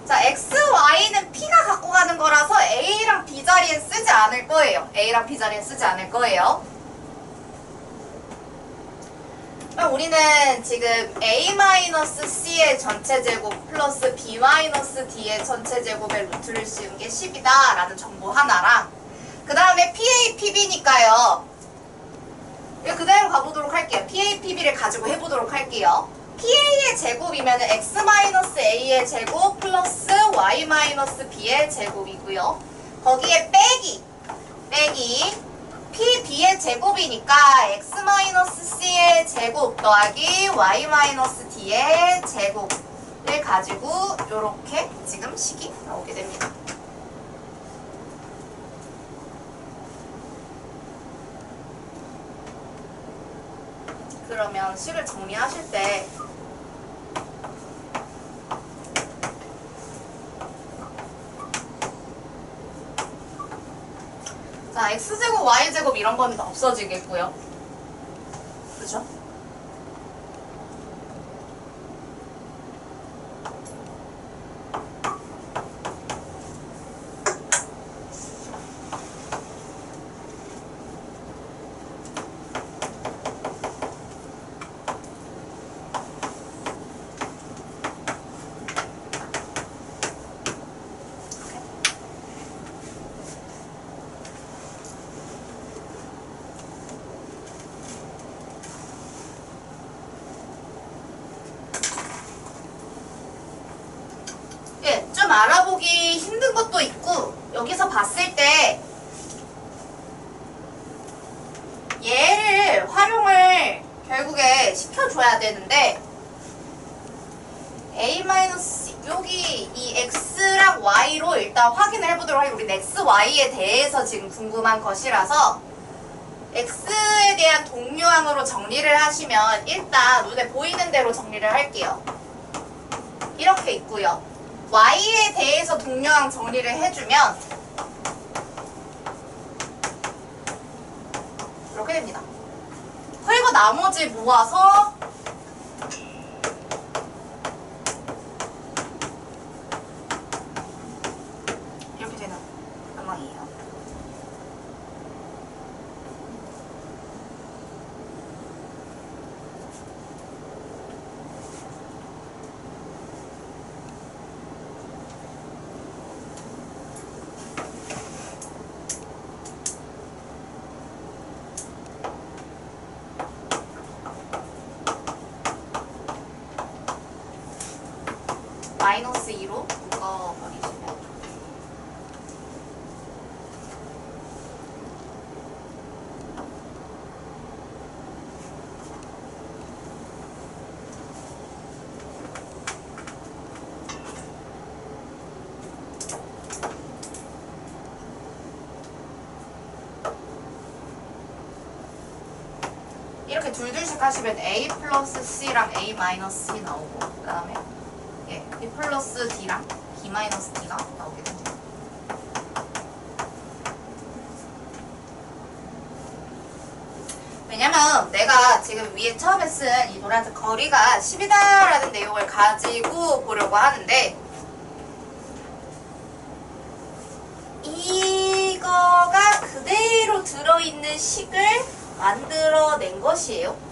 자, X, Y는 P가 갖고 가는 거라서 A랑 B 자리에 쓰지 않을 거예요. A랑 B 자리에 쓰지 않을 거예요. 그럼 우리는 지금 A-C의 전체 제곱 플러스 B-D의 전체 제곱의 루트를 씌운 게 10이다 라는 정보 하나랑 그 다음에 PA, PB니까요. 이거 그대로 가보도록 할게요. PA, PB를 가지고 해보도록 할게요. PA의 제곱이면 X-A의 제곱 플러스 Y-B의 제곱이고요. 거기에 빼기 PB의 제곱이니까 X-C의 제곱 더하기 Y-D의 제곱을 가지고 이렇게 지금 식이 나오게 됩니다. 그러면 식을 정리하실 때 자, X제곱, Y제곱 이런 건 없어지겠고요. 그죠? 결국에 시켜줘야 되는데 a 여기 이 x랑 y로 일단 확인을 해보도록 하겠습니다. 우리 x, y에 대해서 지금 궁금한 것이라서 x에 대한 동류항으로 정리를 하시면 일단 눈에 보이는 대로 정리를 할게요. 이렇게 있고요. y에 대해서 동류항 정리를 해주면 이렇게 됩니다. 그리고 나머지 모아서 이렇게 되는 상황이에요. 마이너스 2로 묶어버리시면 이렇게 둘둘씩 하시면 a 플러스 c랑 a 마이너스 c 나오고 그 다음에 b 플러스 d랑 b 마이너스 d가 나오게 됩니다. 왜냐면 내가 지금 위에 처음에 쓴 이 노란색 거리가 10이다라는 내용을 가지고 보려고 하는데 이거가 그대로 들어있는 식을 만들어낸 것이에요.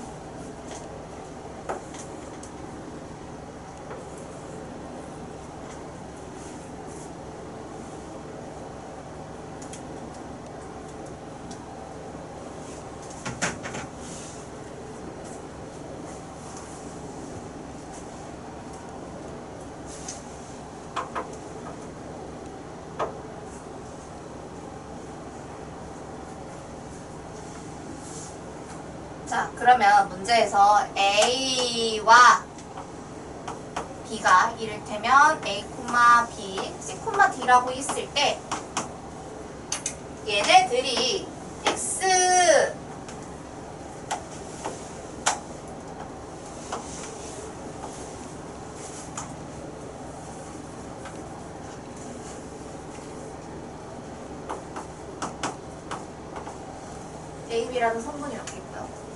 자, 그러면 문제에서 A와 B가 이를테면 A, B, C, D라고 있을 때 얘네들이 X A, B라는 성분이 이렇게 있고요.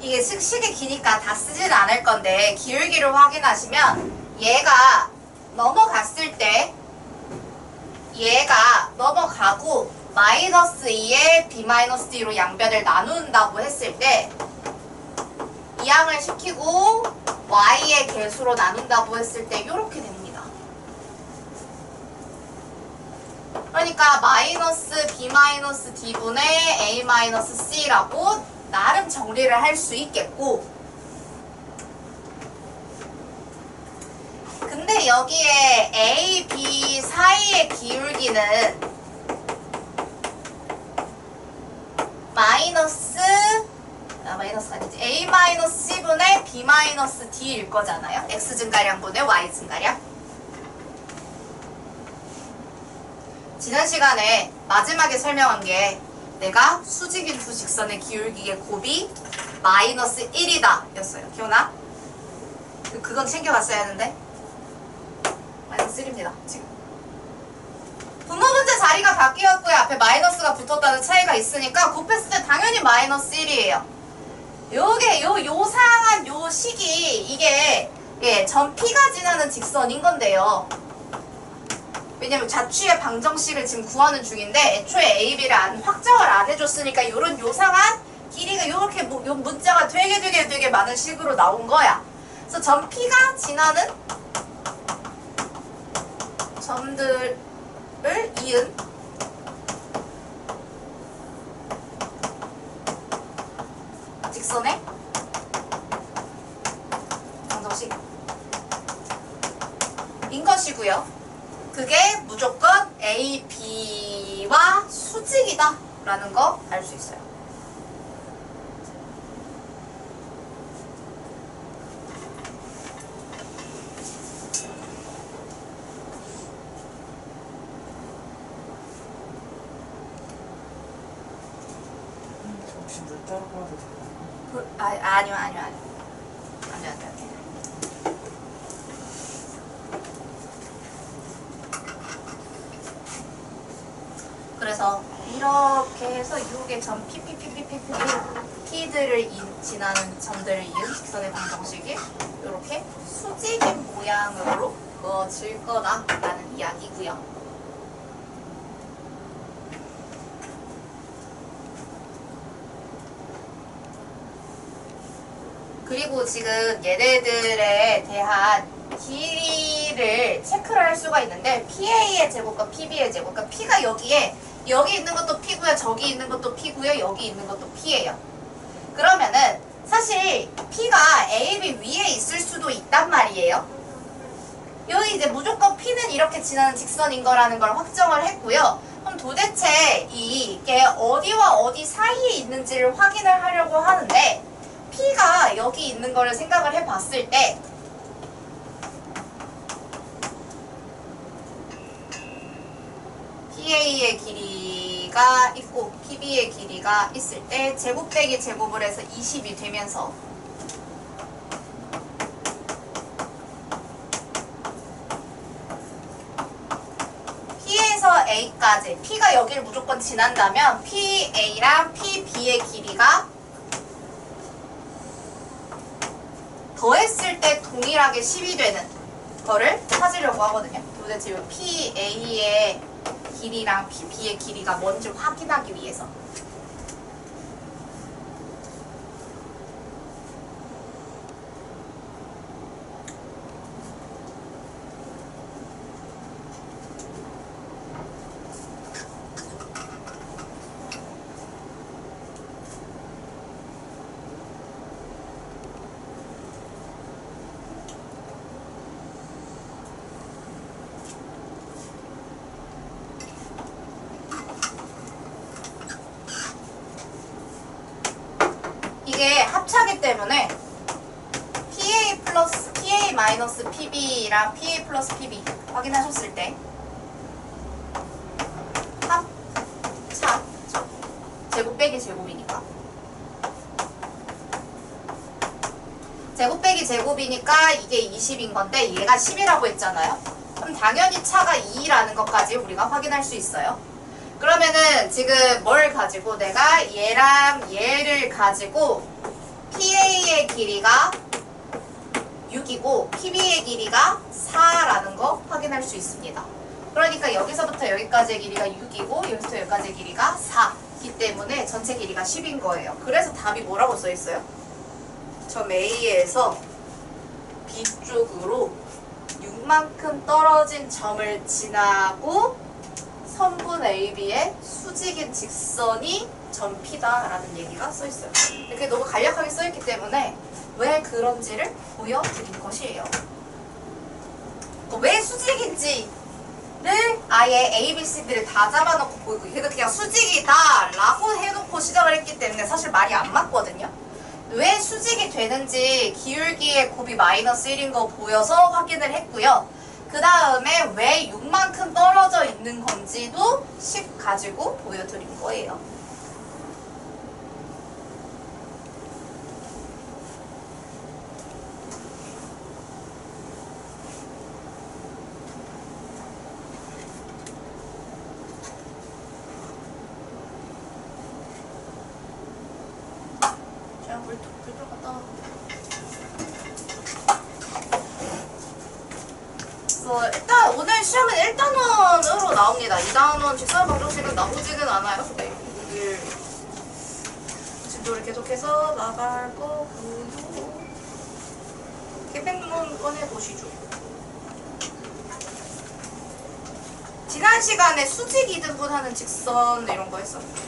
이게 식이 기니까 다 쓰지는 않을 건데 기울기를 확인하시면 얘가 넘어갔을 때 얘가 넘어가고 마이너스 2에 b 마이너스 d로 양변을 나눈다고 했을 때 이 항을 시키고 y의 개수로 나눈다고 했을 때 이렇게 됩니다. 그러니까 마이너스 b 마이너스 d분의 a 마이너스 c라고 나름 정리를 할 수 있겠고, 근데 여기에 A, B 사이의 기울기는 마이너스가 아니지, A 마이너스 C분의 B 마이너스 D일 거잖아요. X 증가량분의 Y 증가량. 지난 시간에 마지막에 설명한 게 내가 수직인 두 직선의 기울기의 곱이 마이너스 1이다 였어요. 기억나? 그건 챙겨갔어야 하는데 마이너스 1입니다. 지금 분모 문제 자리가 바뀌었고요. 앞에 마이너스가 붙었다는 차이가 있으니까 곱했을 때 당연히 마이너스 1이에요. 요게 요상한 요 식이 이게 점 P가 지나는 직선인 건데요. 왜냐면 자취의 방정식을 지금 구하는 중인데 애초에 A, B를 확정을 안 해줬으니까 요런 요상한 길이가 요렇게 요 문자가 되게 많은 식으로 나온 거야. 그래서 점 P가 지나는 점들을 이은 직선의 방정식인 것이고요. 그게 무조건 A, B와 수직이다 라는 거 알 수 있어요. 혹시 물 따로 봐도 되나요? 아니요. 안 돼. 그래서 이렇게 해서 유혹의 점 P들을 지나는 점들을 이은 직선의 방정식이 이렇게 수직인 모양으로 그어질 거다라는 이야기고요. 그리고 지금 얘네들에 대한 길이를 체크를 할 수가 있는데 PA의 제곱과 PB의 제곱, 그러니까 P가 여기 있는 것도 P고요, 저기 있는 것도 P고요, 여기 있는 것도 P예요. 그러면은 사실 P가 A, B 위에 있을 수도 있단 말이에요. 여기 이제 무조건 P는 이렇게 지나는 직선인 거라는 걸 확정을 했고요. 그럼 도대체 이게 어디와 어디 사이에 있는지를 확인을 하려고 하는데 P가 여기 있는 거를 생각을 해봤을 때 PA의 길이가 있고 PB의 길이가 있을 때 제곱 빼기 제곱을 해서 20이 되면서 P에서 A까지 P가 여기를 무조건 지난다면 PA랑 PB의 길이가 더했을 때 동일하게 10이 되는 거를 찾으려고 하거든요. 도대체 이 PA의 길이랑 PB의 길이가 뭔지 확인하기 위해서. 이게 합차기 때문에 PA 마이너스 PB랑 PA 플러스 PB 확인하셨을 때 합차 제곱 빼기 제곱이니까 제곱 빼기 제곱이니까 이게 20인 건데 얘가 10이라고 했잖아요. 그럼 당연히 차가 2라는 것까지 우리가 확인할 수 있어요. 그러면은 지금 뭘 가지고 내가 얘랑 얘를 가지고 PA의 길이가 6이고 PB의 길이가 4라는 거 확인할 수 있습니다. 그러니까 여기서부터 여기까지의 길이가 6이고 여기서부터 여기까지의 길이가 4이기 때문에 전체 길이가 10인 거예요. 그래서 답이 뭐라고 써 있어요? 점 A에서 B 쪽으로 6만큼 떨어진 점을 지나고 선분 AB의 수직인 직선이 점 P다라는 얘기가 써있어요. 이렇게 너무 간략하게 써있기 때문에 왜 그런지를 보여드린 것이에요. 왜 수직인지를 아예 A, B, C들을 다 잡아놓고 보이고 이게 그냥 수직이다 라고 해놓고 시작을 했기 때문에 사실 말이 안 맞거든요. 왜 수직이 되는지 기울기의 곱이 마이너스 1인 거 보여서 확인을 했고요. 그 다음에 왜 6만큼 떨어져 있는 건지도 식 가지고 보여드린 거예요. 제가 물 갖다 와. 일단 오늘 시험은 1단원으로 나옵니다. 2단원 직선 방정식은 나오지는 않아요. 네, 여기 진도를 계속해서 나갈 거고요. 계획문 꺼내보시죠. 지난 시간에 수직 이등분하는 직선 이런 거 했었는데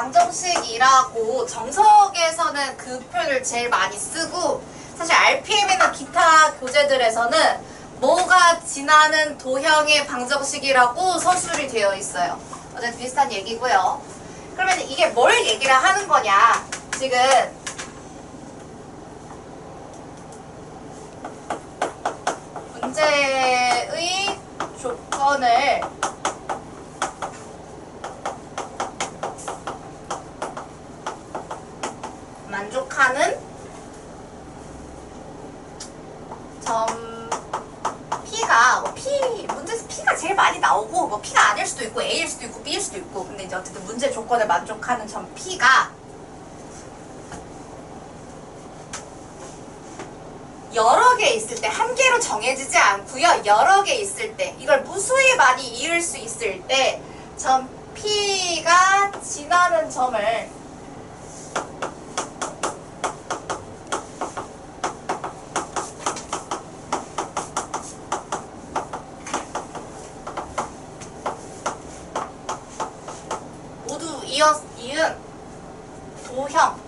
방정식이라고 정석에서는 그 표현을 제일 많이 쓰고 사실 RPM이나 기타 교재들에서는 뭐가 지나는 도형의 방정식이라고 서술이 되어 있어요. 어쨌든 비슷한 얘기고요. 그러면 이게 뭘 얘기를 하는 거냐? 지금 문제의 조건을 만족하는 점 P가 문제에서 P가 제일 많이 나오고 뭐 P가 아닐 수도 있고 A일 수도 있고 B일 수도 있고 근데 이제 어쨌든 문제 조건을 만족하는 점 P가 여러 개 있을 때 한 개로 정해지지 않고요. 여러 개 있을 때 이걸 무수히 많이 이을 수 있을 때 점 P가 지나는 점을 모두 이은 도형을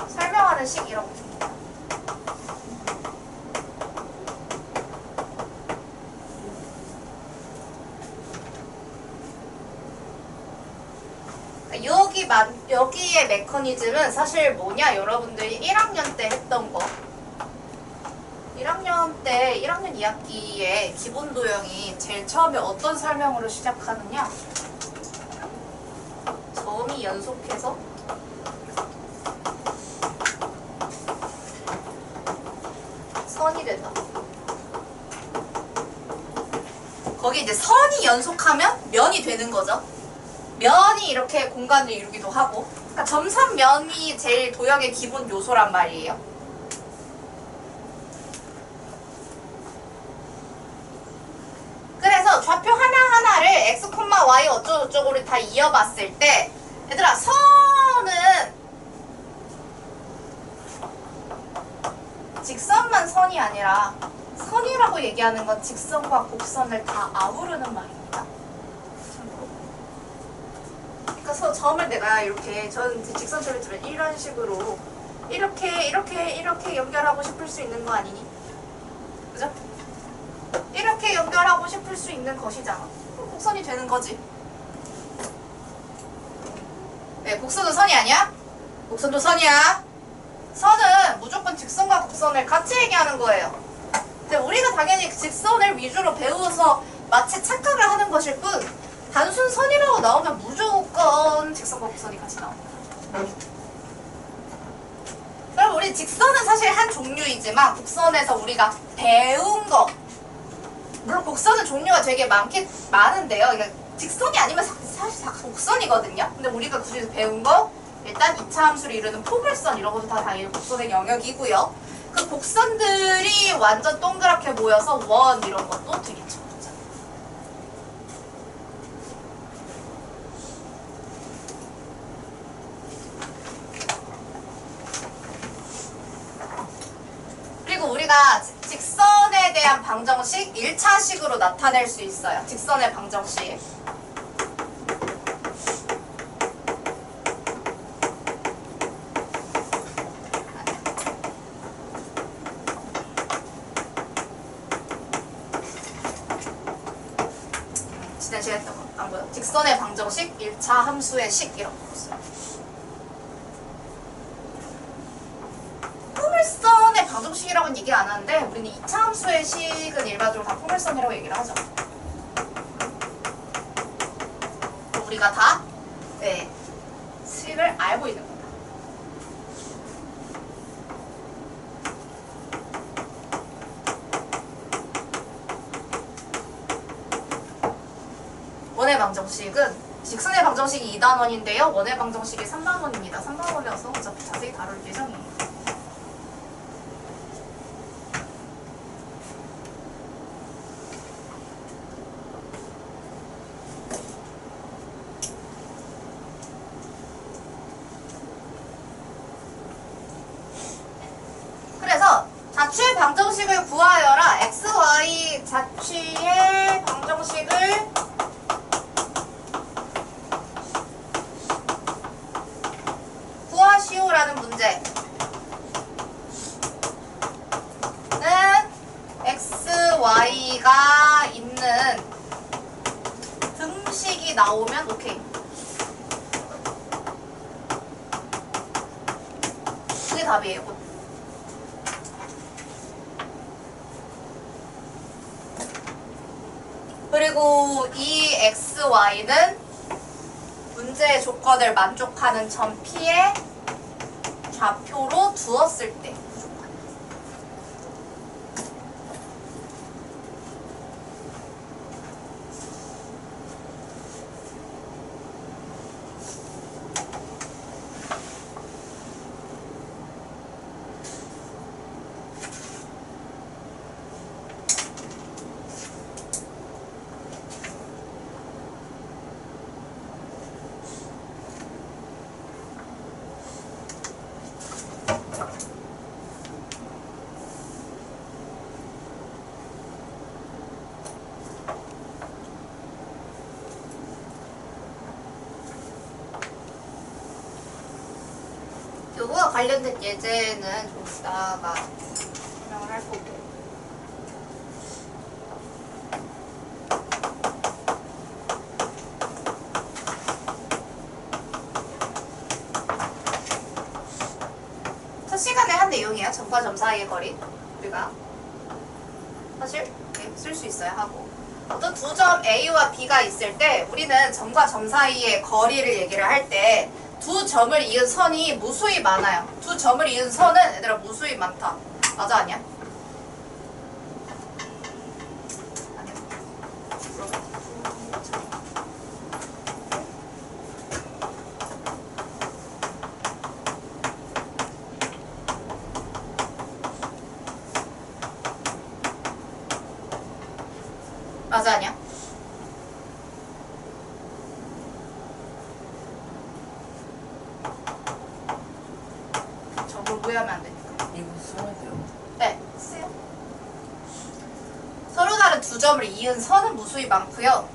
설명하는 식이라고 봅니다. 여기의 메커니즘은 사실 뭐냐? 여러분들이 1학년 때 했던 거. 1학년 2학기에 기본 도형이 제일 처음에 어떤 설명으로 시작하느냐? 점이 연속해서 선이 된다. 거기 이제 선이 연속하면 면이 되는 거죠. 면이 이렇게 공간을 이루기도 하고 그러니까 점선면이 제일 도형의 기본 요소란 말이에요. 그래서 좌표 하나하나를 x, y 어쩌고저쩌고를 다 이어봤을 때 얘들아 선은 직선만 선이 아니라 선이라고 얘기하는 건 직선과 곡선을 다 아우르는 말입니다. 그래서 점을 내가 이렇게 전 직선처럼 들면 이런 식으로 이렇게 연결하고 싶을 수 있는 거 아니니? 그죠? 이렇게 연결하고 싶을 수 있는 것이잖아. 곡선이 되는 거지. 왜 곡선은 선이 아니야? 곡선도 선이야. 선은 무조건 직선과 곡선을 같이 얘기하는 거예요. 근데 우리가 당연히 직선을 위주로 배워서 마치 착각을 하는 것일 뿐 단순 선이라고 나오면 무조건 직선과 곡선이 같이 나옵니다. 그럼 우리 직선은 사실 한 종류이지만 곡선에서 우리가 배운 거 물론 곡선은 종류가 되게 많은데요. 그러니까 직선이 아니면 사실 다 곡선이거든요. 근데 우리가 그중에서 배운 거 일단 2차 함수를 이루는 포물선 이런 것도 다 당연히 곡선의 영역이고요. 그 곡선들이 완전 동그랗게 모여서 원 이런 것도 되겠죠. 그리고 우리가 직선에 대한 방정식 1차식으로 나타낼 수 있어요. 직선의 방정식. 지난 시간에 했던 거 안 보여? 직선의 방정식 1차 함수의 식 이런 거 있어요. 포물선의 방정식이라고는 얘기 안 하는데 우리는 2차 함수의 식은 일반적으로 다 포물선이라고 얘기를 하죠. 우리가 다 식을 알고 있는 겁니다. 원의 방정식은 직선의 방정식이 2단원인데요. 원의 방정식이 3단원입니다. 3단원이어서 어차피 자세히 다룰 예정이에요. 자취의 방정식을 구하여라. x, y 자취의 방정식을 문제는 XY가 있는 등식이 나오면 오케이. 그게 답이에요. 그리고 이 XY는 문제의 조건을 만족하는 점 P의 좌표로 두었을 때 부족하다. 요거와 관련된 예제는 좀 이따가 설명을 할 거고. 첫 시간에 한 내용이야. 점과 점 사이의 거리. 우리가 사실 쓸 수 있어야 하고. 어떤 두 점 A와 B가 있을 때 우리는 점과 점 사이의 거리를 얘기를 할 때 두 점을 이은 선이 무수히 많아요. 두 점을 이은 선은 얘들아 무수히 많다. 맞아 아니야? 아니야. 맞아 아니야? 오해하면 안 되니까. 이거 써야 돼요? 네, 쓰세요. 서로 다른 두 점을 이은 선은 무수히 많고요.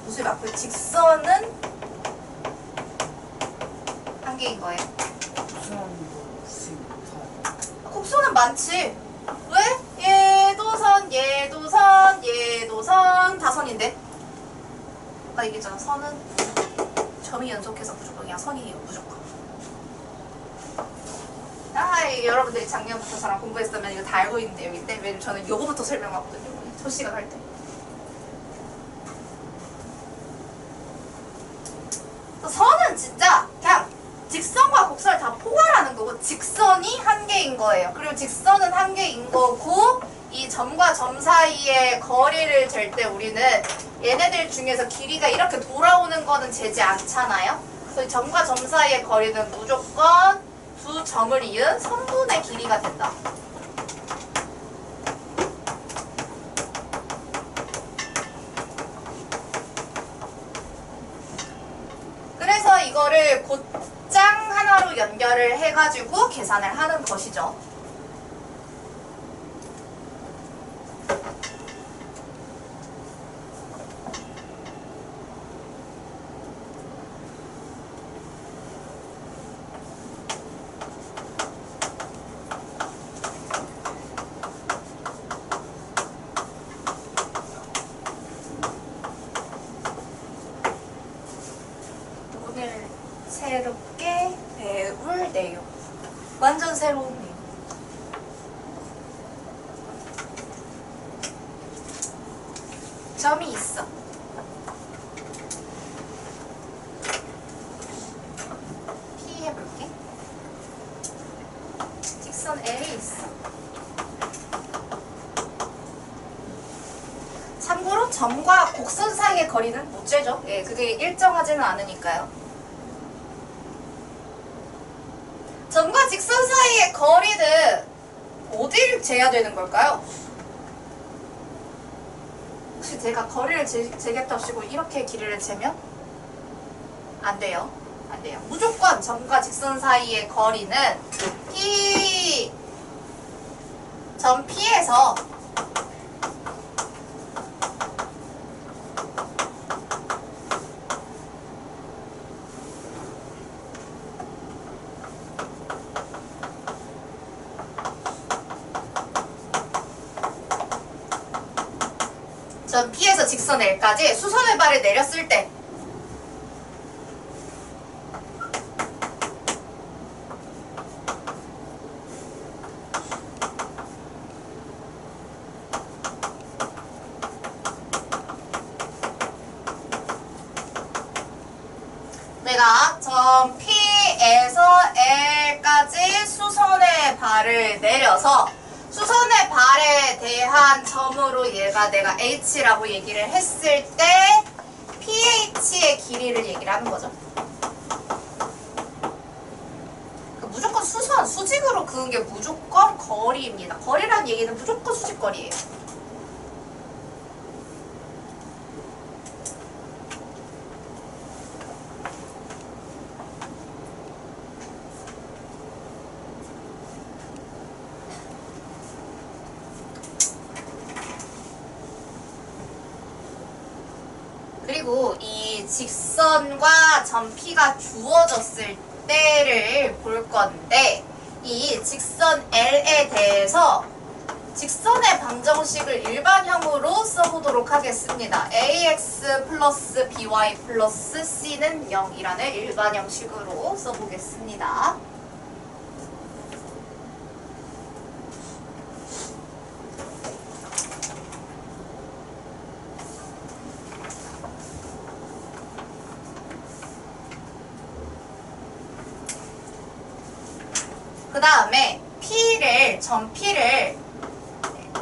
무수히 많고요. 직선은 한 개인 거예요. 곡선은 많지. 왜? 얘도 선, 얘도 선, 얘도 선, 다 선인데. 아까 얘기했잖아. 선은 점이 연속해서 무조건 그냥 선이에요. 무조건. 여러분들이 작년부터 저랑 공부했으면 이거 다 알고 있는 내용인데 왜냐면 저는 요거부터 설명하거든요. 첫 시간 할 때. 선은 진짜 그냥 직선과 곡선을 다 포괄하는 거고 직선이 한 개인 거예요. 그리고 직선은 한 개인 거고 이 점과 점 사이의 거리를 잴 때 우리는 얘네들 중에서 길이가 이렇게 돌아오는 거는 재지 않잖아요. 그래서 이 점과 점 사이의 거리는 무조건 두 점을 이은 선분의 길이가 된다. 그래서 이거를 곧장 하나로 연결을 해가지고 계산을 하는 것이죠. 새롭게 배울 내용. 완전 새로운 내용. 점이 있어. P 해볼게. 직선 L이 있어. 참고로 점과 곡선 사이의 거리는 못 재죠. 예, 그게 일정하지는 않으니까요. 점과 직선 사이의 거리는 어디를 재야 되는 걸까요? 혹시 제가 거리를 재겠다고 이렇게 길이를 재면? 안 돼요. 안 돼요. 무조건 점과 직선 사이의 거리는 P, 점 P에서 전 P에서 직선 L까지 수선의 발을 내렸을 때 내가 점 P에서 L까지 수선의 발을 내려서 수선의 발에 대한 점으로 얘가 내가 H라고 얘기를 했을 때 PH의 길이를 얘기를 하는 거죠. 그러니까 무조건 수선, 수직으로 그은 게 무조건 거리입니다. 거리라는 얘기는 무조건 수직거리예요. 그리고 이 직선과 점 P가 주어졌을 때를 볼 건데 이 직선 L에 대해서 직선의 방정식을 일반형으로 써보도록 하겠습니다. ax 플러스 by 플러스 c는 0이라는 일반형식으로 써보겠습니다. 그 다음에 점 P를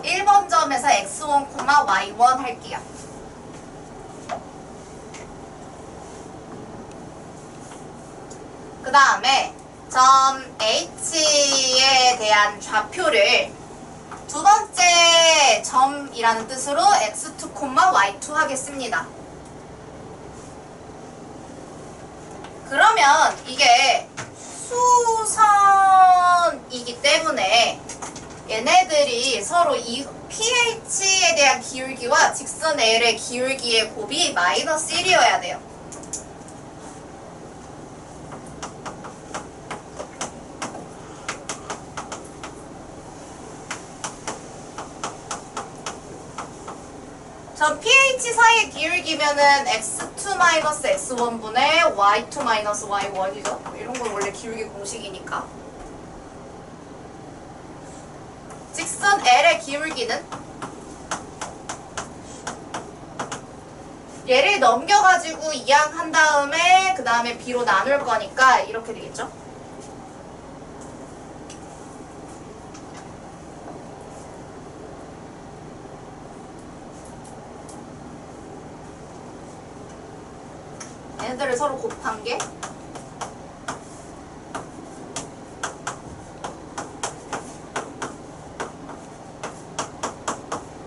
1번 점에서 x1, y1 할게요. 그 다음에 점 H에 대한 좌표를 두 번째 점이라는 뜻으로 x2, y2 하겠습니다. 그러면 이게 수선이기 때문에 얘네들이 서로 이 PH에 대한 기울기와 직선 L의 기울기의 곱이 마이너스 1이어야 돼요. 전 pH 사이의 기울기면은 x2-x1분의 y2-y1이죠. 이런 건 원래 기울기 공식이니까. 직선 L의 기울기는 얘를 넘겨가지고 이항한 다음에 그 다음에 b로 나눌 거니까 이렇게 되겠죠. 얘네들을 서로 곱한 게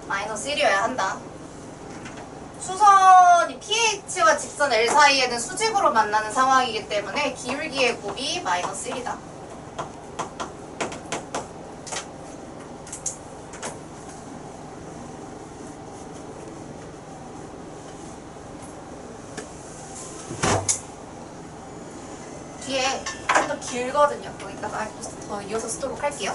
마이너스 1이어야 한다. 수선이 pH와 직선 L 사이에는 수직으로 만나는 상황이기 때문에 기울기의 곱이 마이너스 1이다. 뒤에 좀 더 길거든요. 거기다가 더 이어서 쓰도록 할게요.